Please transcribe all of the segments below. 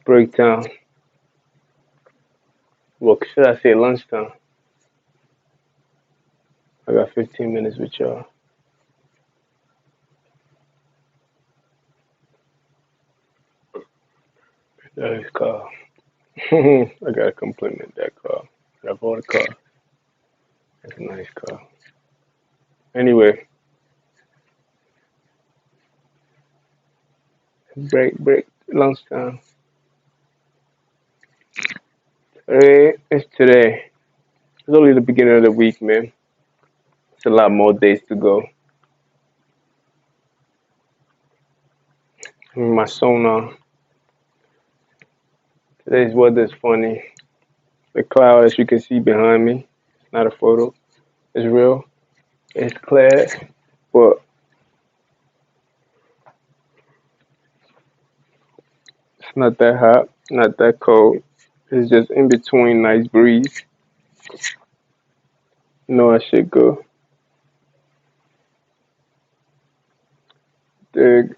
break time. Well, should I say lunchtime? I got 15 minutes with y'all. Nice car. I gotta compliment that car. I bought a car. It's a nice car. Anyway, break, lunchtime. It's today. It's only the beginning of the week, man. It's a lot more days to go. My sonar. Today's weather is funny. The cloud, as you can see behind me, it's not a photo. It's real. It's clear, but it's not that hot, not that cold. It's just in between, nice breeze. You know I should go. Dig.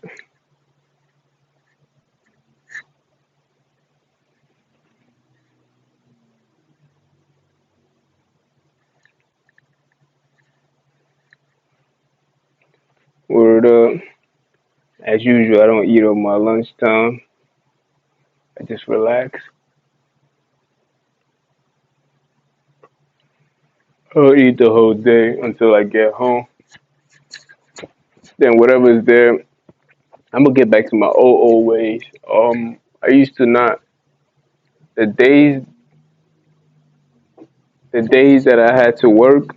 Word up. As usual, I don't eat on my lunchtime. I just relax. I'll eat the whole day until I get home. Then whatever is there, I'm gonna get back to my old ways. I used to not the days the days that I had to work,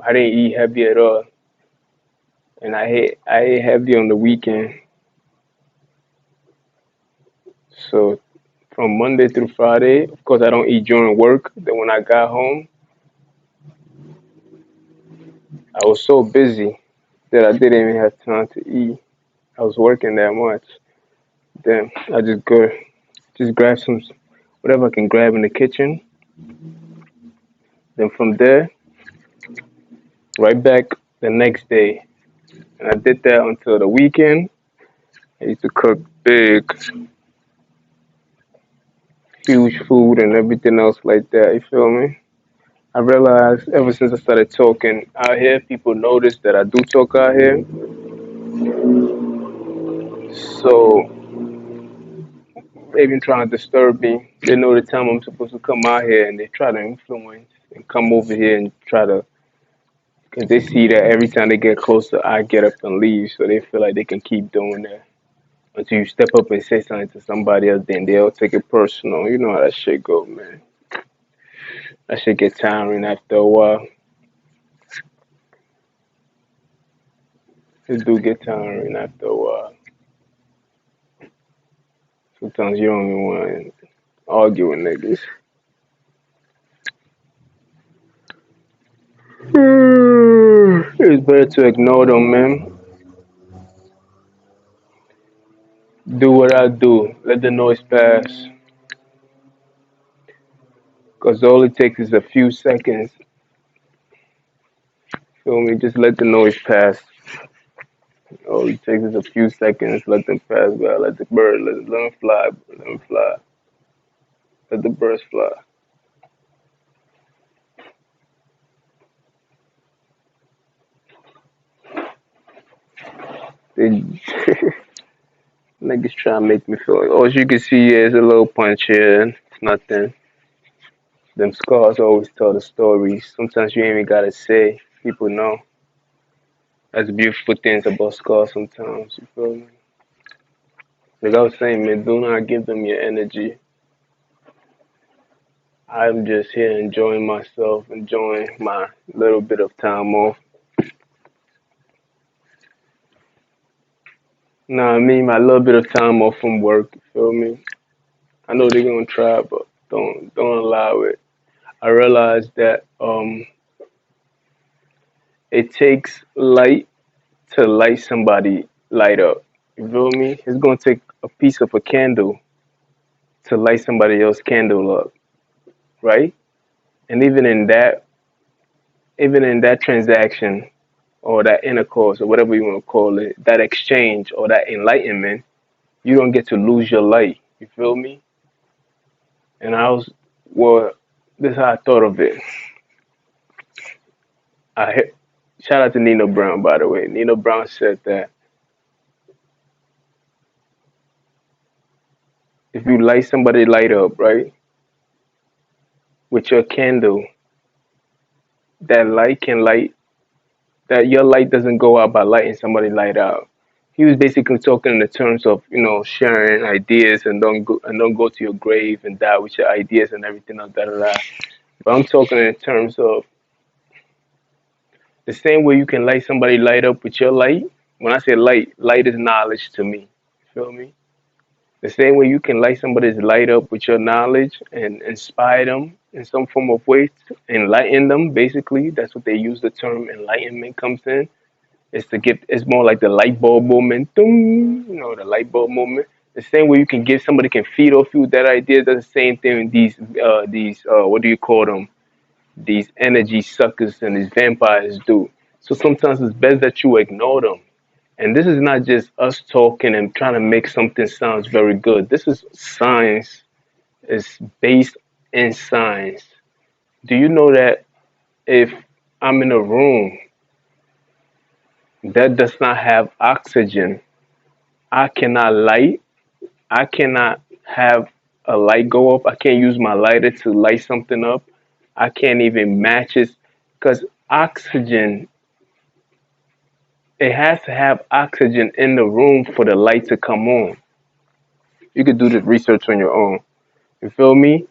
I didn't eat heavy at all, and I ate heavy on the weekend. So from Monday through Friday, of course, I don't eat during work. Then when I got home, I was so busy that I didn't even have time to eat. I was working that much. Then I just grab some whatever I can grab in the kitchen. Then from there, right back the next day. And I did that until the weekend. I used to cook big, huge food and everything else like that. You feel me? I realized ever since I started talking out here, people notice that I do talk out here. So they've been trying to disturb me. They know the time I'm supposed to come out here, and they try to influence and come over here and try to, because they see that every time they get closer, I get up and leave. So they feel like they can keep doing that until you step up and say something to somebody else. Then they'll take it personal. You know how that shit go, man. That shit get tiring after a while. It do get tiring after a while. Sometimes you don't even want to argue with niggas. It's better to ignore them, man. Do what I do. Let the noise pass. Because all it takes is a few seconds. Feel me? Just let the noise pass. All it takes is a few seconds. Let them pass by. Let the bird, let them fly. Let them fly. Let the birds fly. They, niggas try to make me feel like, all you can see is a little punch here. It's nothing. Them scars always tell the stories. Sometimes you ain't even gotta say. People know. That's the beautiful things about scars sometimes. You feel me? Like I was saying, man, do not give them your energy. I'm just here enjoying myself, enjoying my little bit of time off. Nah, I mean my little bit of time off from work. You feel me? I know they're gonna try, but don't allow it. I realize that it takes light to light somebody light up. You feel me? It's gonna take a piece of a candle to light somebody else's candle up, right? And even in that transaction or that intercourse or whatever you want to call it, that exchange or that enlightenment, you don't get to lose your light. You feel me? And I was, well, this is how I thought of it. Shout out to Nino Brown, by the way. Nino Brown said that if you light somebody light up, right, with your candle, that light can light, that your light doesn't go out by lighting somebody light out. He was basically talking in the terms of, sharing ideas and don't go to your grave and die with your ideas and everything else, da da da. But I'm talking in terms of the same way you can light somebody light up with your light. When I say light, light is knowledge to me. Feel me? The same way you can light somebody's light up with your knowledge and inspire them in some form of way, enlighten them. Basically, that's what they use the term enlightenment comes in. It's more like the light bulb moment, the light bulb moment. The same way you can give somebody can feed off you with that idea. That's the same thing. These what do you call them? These energy suckers and these vampires do. So sometimes it's best that you ignore them. And this is not just us talking and trying to make something sounds very good. This is science. It's based in science. Do you know that if I'm in a room that does not have oxygen, I cannot light. I cannot have a light go up. I can't use my lighter to light something up. I can't even match it because oxygen, it has to have oxygen in the room for the light to come on. You could do the research on your own. You feel me?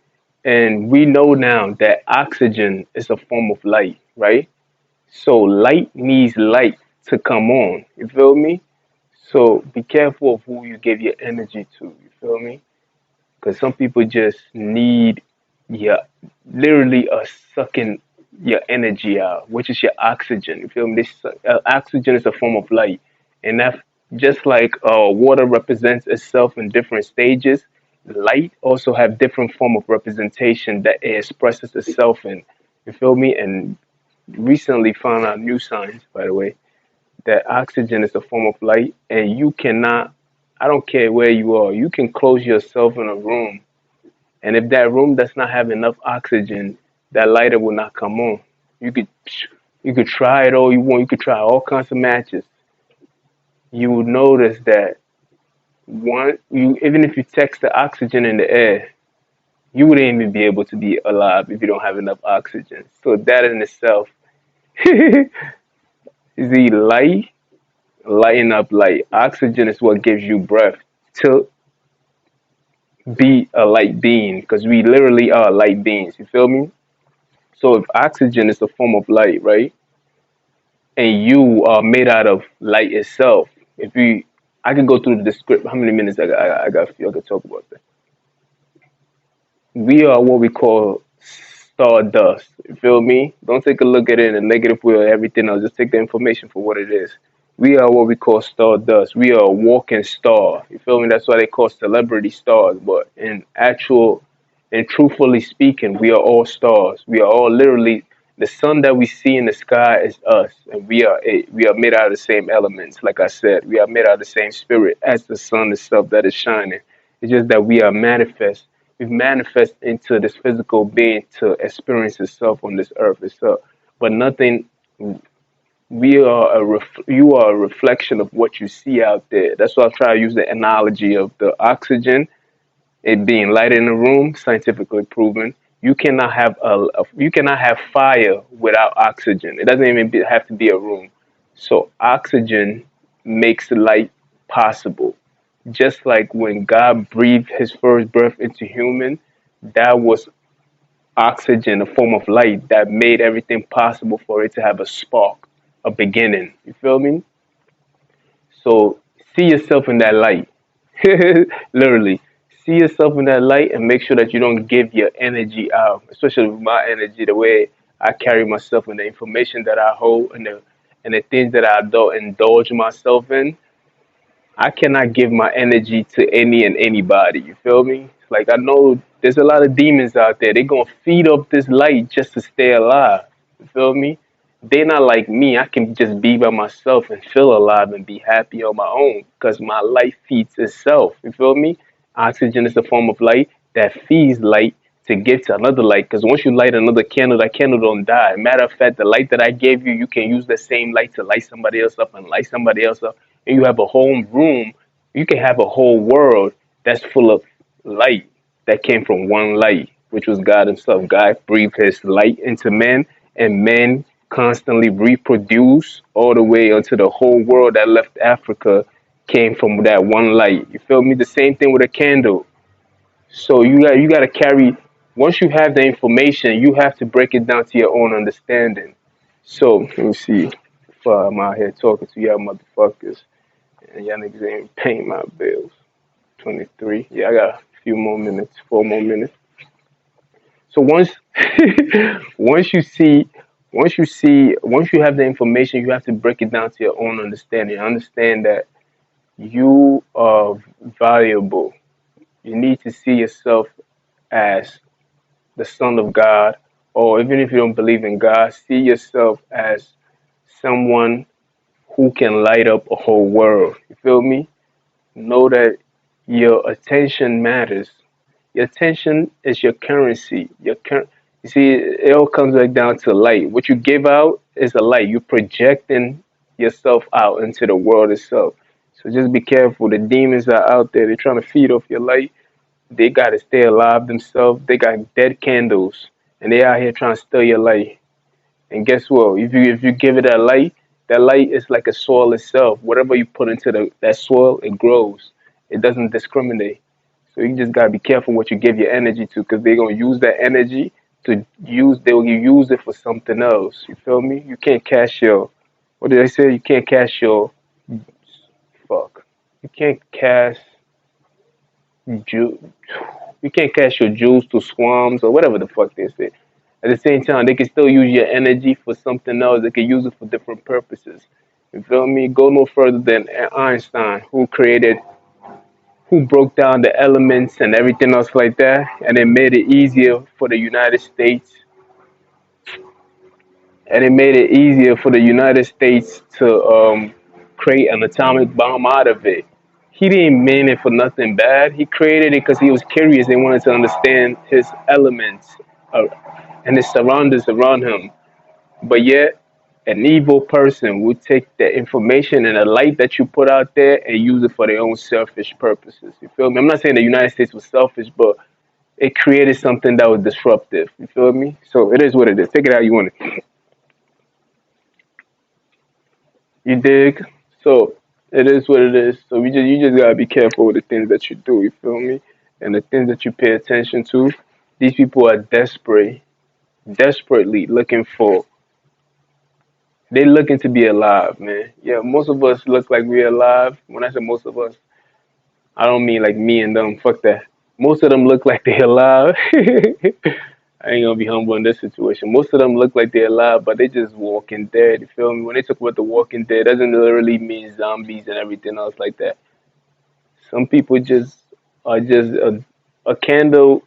And we know now that oxygen is a form of light, right? So light needs light to come on. You feel me? So be careful of who you give your energy to. You feel me? Because some people just need your literally sucking your energy out, which is your oxygen. You feel me? Oxygen is a form of light, and that just like water represents itself in different stages, light also have different form of representation that it expresses itself in. You feel me? And recently found out new science, by the way, that oxygen is a form of light, and you cannot. I don't care where you are. You can close yourself in a room, and if that room does not have enough oxygen, that lighter will not come on. You could you could try it all you want. You could try all kinds of matches. You will notice that even if you text the oxygen in the air, you wouldn't even be able to be alive if you don't have enough oxygen. So that in itself is the lighting up light. Oxygen is what gives you breath to be a light being because we literally are light beings. You feel me? So if oxygen is a form of light, right, and you are made out of light itself, I can go through the script. How many minutes I got for you? I could talk about that. We are what we call stardust. You feel me? Don't take a look at it in a negative way or everything else. Just take the information for what it is. We are what we call stardust. We are a walking star. You feel me? That's why they call celebrity stars. But in actual and truthfully speaking, we are all stars. We are all literally the sun that we see in the sky is us, and we are it. We are made out of the same elements. Like I said, we are made out of the same spirit as the sun itself that is shining. It's just that we are manifest. We manifest into this physical being to experience itself on this earth itself. But nothing. You are a reflection of what you see out there. That's why I try to use the analogy of the oxygen, it being light in the room, scientifically proven. You cannot have fire without oxygen. It doesn't even have to be a room. So oxygen makes light possible. Just like when God breathed His first breath into human, that was oxygen, a form of light that made everything possible for it to have a spark, a beginning. You feel me? So see yourself in that light. Literally. See yourself in that light and make sure that you don't give your energy out, especially with my energy, the way I carry myself and the information that I hold and the things that I don't indulge myself in. I cannot give my energy to any and anybody. You feel me? Like I know there's a lot of demons out there. They're gonna feed up this light just to stay alive. You feel me? They're not like me. I can just be by myself and feel alive and be happy on my own because my light feeds itself. You feel me? Oxygen is a form of light that feeds light to get to another light. Because once you light another candle, that candle don't die. Matter of fact, the light that I gave you, you can use the same light to light somebody else up and light somebody else up. And you have a whole room. You can have a whole world that's full of light that came from one light, which was God Himself. God breathed His light into man, and men constantly reproduce all the way until the whole world that left Africa came from that one light. You feel me? The same thing with a candle. So you got to carry. Once you have the information, you have to break it down to your own understanding. So let me see. If I'm out here talking to y'all motherfuckers, and y'all niggas ain't paying my bills. 23. Yeah, I got a few more minutes, 4 more minutes. So once you see, once you have the information, you have to break it down to your own understanding. Understand that you are valuable. You need to see yourself as the son of God, or even if you don't believe in God, see yourself as someone who can light up a whole world. You feel me? Know that your attention matters. Your attention is your currency. You see, it all comes back down to light. What you give out is a light. You're projecting yourself out into the world itself. So just be careful. The demons are out there. They're trying to feed off your light. They got to stay alive themselves. They got dead candles, and they out here trying to steal your light. And guess what? If you give it that light is like a soil itself. Whatever you put into that soil, it grows. It doesn't discriminate. So you just gotta be careful what you give your energy to, because they're gonna use that energy to use. They will use it for something else. You feel me? You can't cash your. What did I say? You can't cash your. Fuck. You can't cash. Ju- You can't cash your jewels to swams or whatever the fuck they say. At the same time, they can still use your energy for something else. They can use it for different purposes. You feel me? Go no further than Einstein, who broke down the elements and everything else like that, and it made it easier for the United States, to create an atomic bomb out of it. He didn't mean it for nothing bad. He created it because he was curious and wanted to understand his elements uh, and his surroundings around him. But yet, an evil person would take the information and the light that you put out there and use it for their own selfish purposes. You feel me? I'm not saying the United States was selfish, but it created something that was disruptive. You feel me? So it is what it is. Take it how you want it. You dig? So it is what it is. So you just gotta be careful with the things that you do. You feel me? And the things that you pay attention to. These people are desperately looking for. They looking to be alive, man. Yeah, most of us look like we're alive. When I say most of us, I don't mean like me and them. Fuck that. Most of them look like they're alive. I ain't gonna be humble in this situation. Most of them look like they're alive, but they just walking dead. You feel me? When they talk about the walking dead, doesn't literally mean zombies and everything else like that. Some people just are just a candle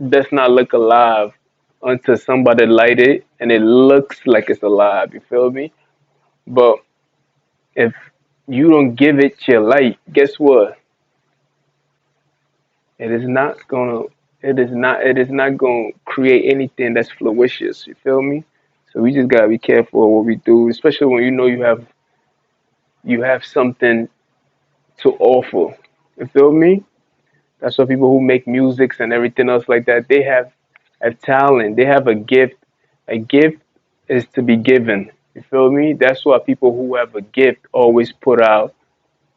does not look alive until somebody light it and it looks like it's alive. You feel me? But if you don't give it your light, guess what? It is not gonna. It is not gonna create anything that's flourishes. You feel me? So we just gotta be careful of what we do, especially when you know you have something to offer. You feel me? That's why people who make musics and everything else like that, they have a talent. They have a gift. A gift is to be given. You feel me? That's why people who have a gift always put out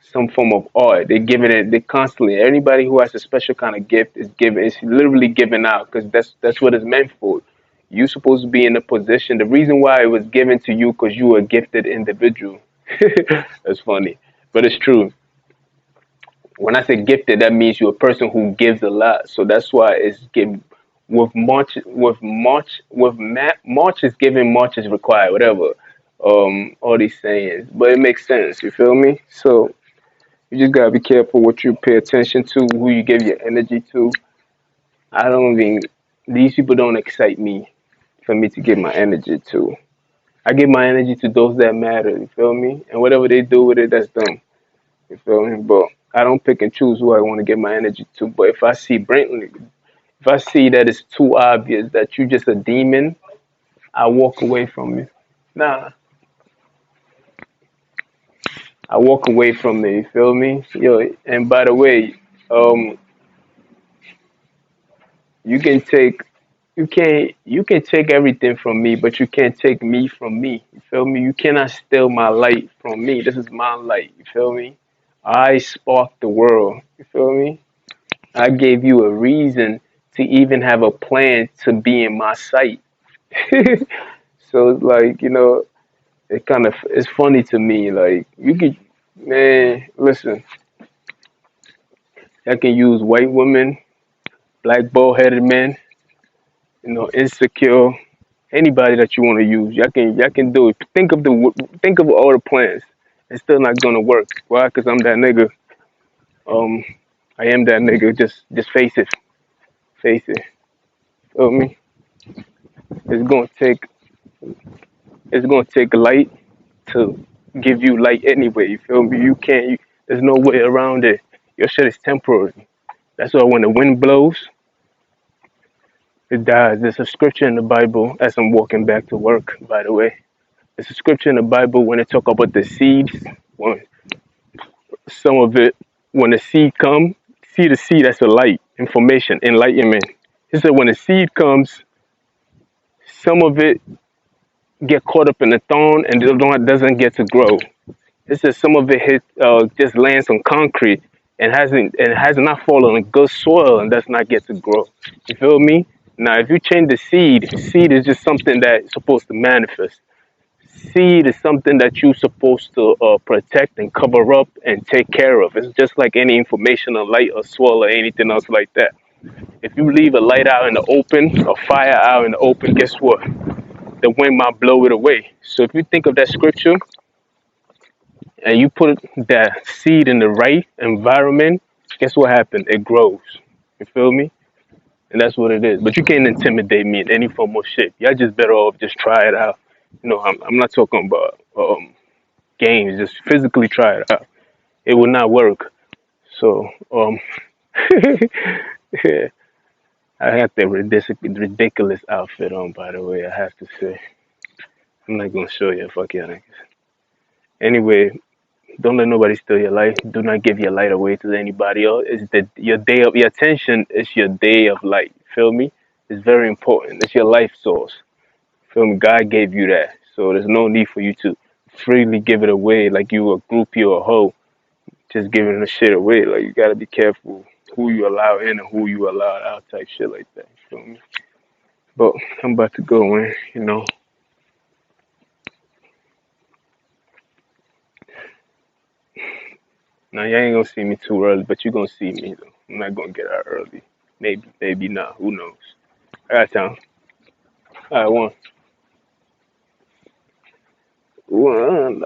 some form of art. They're giving it. They constantly. Anybody who has a special kind of gift is given. It's literally given out because that's what it's meant for. You're supposed to be in a position. The reason why it was given to you because you were a gifted individual. That's funny, but it's true. When I say gifted, that means you're a person who gives a lot. So that's why it's given. Much is given, much is required. Whatever. All these sayings, but it makes sense. You feel me? So you just gotta be careful what you pay attention to, who you give your energy to. I don't even. These people don't excite me for me to give my energy to. I give my energy to those that matter. You feel me? And whatever they do with it, that's them. You feel me? But I don't pick and choose who I want to give my energy to. But if I see Brantley, if I see that it's too obvious that you just a demon, I walk away from you. Nah, I walk away from it. You feel me? Yo, and by the way, um, you can take you can take everything from me, but you can't take me from me. You feel me? You cannot steal my light from me. This is my light. You feel me? I sparked the world. You feel me? I gave you a reason to even have a plan to be in my sight. So it's like, it's funny to me. Like you could, man, listen, I can use white women, black bald headed men, insecure, anybody that you want to use. Y'all can do it. Think of all the plans. It's still not gonna work. Why? Cause I'm that nigga. Um, I am that nigga. Just face it. Face it. Feel me? It's gonna take it's gonna take light to give you light anyway. You feel me? You can't. There's no way around it. Your shit is temporary. That's why when the wind blows, it dies. There's a scripture in the Bible as I'm walking back to work. By the way, there's a scripture in the Bible when it talk about the seeds. When some of it, when the seed come, see the seed as a light, information, enlightenment. He said when the seed comes, some of it get caught up in the thorn and doesn't get to grow. It says some of it just lands on concrete and has not fallen on good soil and does not get to grow. You feel me? Now, if you change the seed is just something that's supposed to manifest. Seed is something that you're supposed to protect and cover up and take care of. It's just like any information or light or soil or anything else like that. If you leave a light out in the open, a fire out in the open, guess what? The wind might blow it away. So if you think of that scripture and you put that seed in the right environment, guess what happened? It grows. You feel me? And that's what it is. But you can't intimidate me in any form or shape. Y'all just better off just try it out. I'm not talking about games. Just physically try it out. It will not work. So, yeah, I have the ridiculous outfit on. By the way, I have to say, I'm not gonna show you. Fuck y'all niggas. Anyway, don't let nobody steal your light. Do not give your light away to anybody else. Your day of your attention is your day of light. Feel me? It's very important. It's your life source. Feel me? God gave you that, so there's no need for you to freely give it away like you a groupie or a hoe. Just giving the shit away. Like you gotta be careful who you allow in and who you allow out, type shit like that. You feel me? But I'm about to go in. Now you ain't gonna see me too early, but you gonna see me though. I'm not gonna get out early. Maybe not. Who knows? I got time. All right, one.